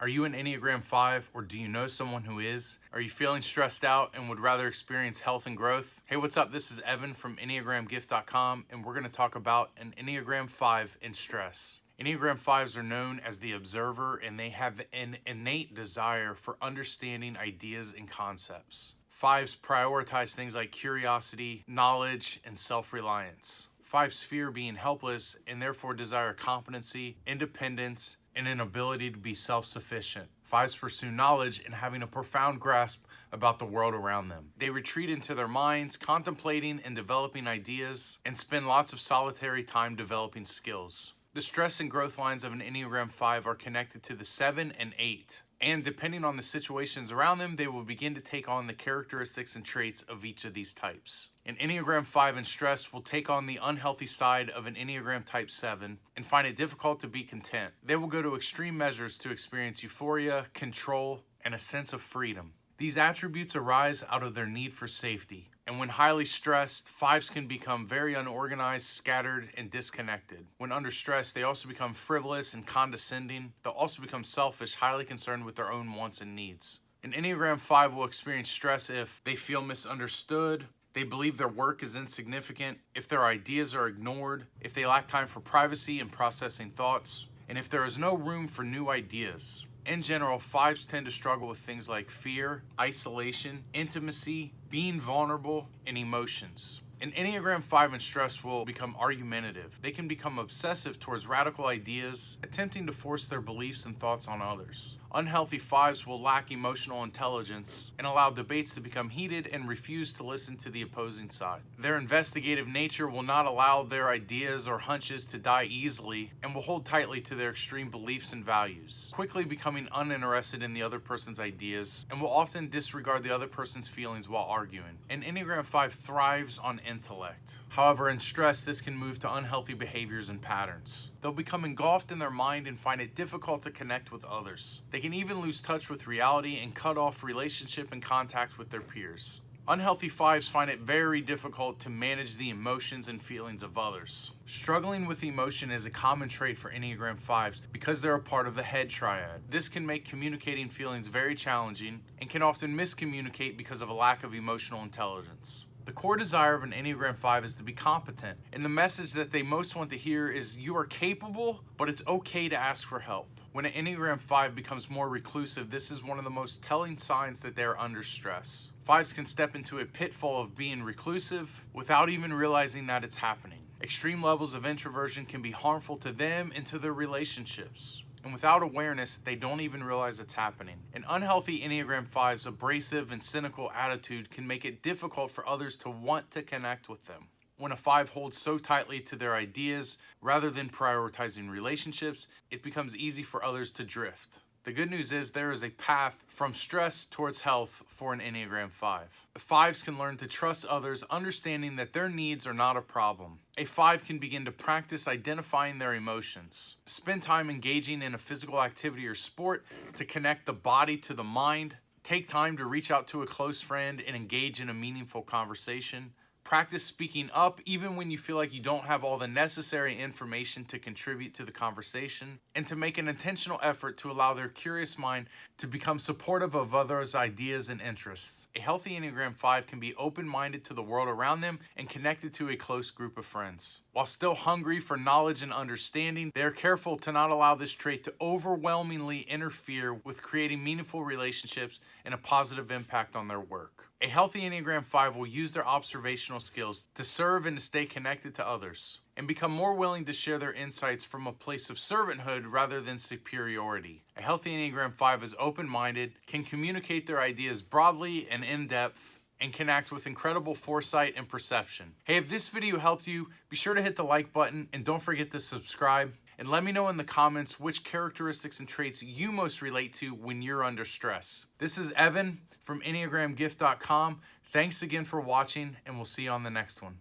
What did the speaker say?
Are you an Enneagram 5 or do you know someone who is? Are you feeling stressed out and would rather experience health and growth? Hey, what's up? This is Evan from EnneagramGift.com, and we're going to talk about an Enneagram 5 and stress. Enneagram 5s are known as the observer, and they have an innate desire for understanding ideas and concepts. 5s prioritize things like curiosity, knowledge, and self-reliance. 5s fear being helpless and therefore desire competency, independence, and an ability to be self-sufficient. 5s pursue knowledge and having a profound grasp about the world around them. They retreat into their minds, contemplating and developing ideas, and spend lots of solitary time developing skills. The stress and growth lines of an Enneagram 5 are connected to the 7 and 8. And depending on the situations around them, they will begin to take on the characteristics and traits of each of these types. An Enneagram 5 in stress will take on the unhealthy side of an Enneagram Type 7 and find it difficult to be content. They will go to extreme measures to experience euphoria, control, and a sense of freedom. These attributes arise out of their need for safety. And when highly stressed, 5s can become very unorganized, scattered, and disconnected. When under stress, they also become frivolous and condescending. They'll also become selfish, highly concerned with their own wants and needs. An Enneagram 5 will experience stress if they feel misunderstood, they believe their work is insignificant, if their ideas are ignored, if they lack time for privacy and processing thoughts, and if there is no room for new ideas. In general, 5s tend to struggle with things like fear, isolation, intimacy, being vulnerable, and emotions. An Enneagram 5 in stress will become argumentative. They can become obsessive towards radical ideas, attempting to force their beliefs and thoughts on others. Unhealthy 5s will lack emotional intelligence and allow debates to become heated and refuse to listen to the opposing side. Their investigative nature will not allow their ideas or hunches to die easily and will hold tightly to their extreme beliefs and values, quickly becoming uninterested in the other person's ideas and will often disregard the other person's feelings while arguing. An Enneagram 5 thrives on intellect. However, in stress, this can move to unhealthy behaviors and patterns. They'll become engulfed in their mind and find it difficult to connect with others. They can even lose touch with reality and cut off relationship and contact with their peers. Unhealthy 5s find it very difficult to manage the emotions and feelings of others. Struggling with emotion is a common trait for Enneagram 5s because they're a part of the head triad. This can make communicating feelings very challenging and can often miscommunicate because of a lack of emotional intelligence. The core desire of an Enneagram 5 is to be competent, and the message that they most want to hear is you are capable, but it's okay to ask for help. When an Enneagram 5 becomes more reclusive, this is one of the most telling signs that they are under stress. 5s can step into a pitfall of being reclusive without even realizing that it's happening. Extreme levels of introversion can be harmful to them and to their relationships. And without awareness, they don't even realize it's happening. An unhealthy Enneagram 5's abrasive and cynical attitude can make it difficult for others to want to connect with them. When a 5 holds so tightly to their ideas rather than prioritizing relationships, it becomes easy for others to drift. The good news is there is a path from stress towards health for an Enneagram 5. 5s can learn to trust others, understanding that their needs are not a problem. A 5 can begin to practice identifying their emotions. Spend time engaging in a physical activity or sport to connect the body to the mind. Take time to reach out to a close friend and engage in a meaningful conversation. Practice speaking up even when you feel like you don't have all the necessary information to contribute to the conversation, and to make an intentional effort to allow their curious mind to become supportive of others' ideas and interests. A healthy Enneagram 5 can be open-minded to the world around them and connected to a close group of friends. While still hungry for knowledge and understanding, they are careful to not allow this trait to overwhelmingly interfere with creating meaningful relationships and a positive impact on their work. A healthy Enneagram 5 will use their observational skills to serve and to stay connected to others, and become more willing to share their insights from a place of servanthood rather than superiority. A healthy Enneagram 5 is open-minded, can communicate their ideas broadly and in-depth, and can act with incredible foresight and perception. Hey, if this video helped you, be sure to hit the like button and don't forget to subscribe. And let me know in the comments which characteristics and traits you most relate to when you're under stress. This is Evan from EnneagramGift.com. Thanks again for watching, and we'll see you on the next one.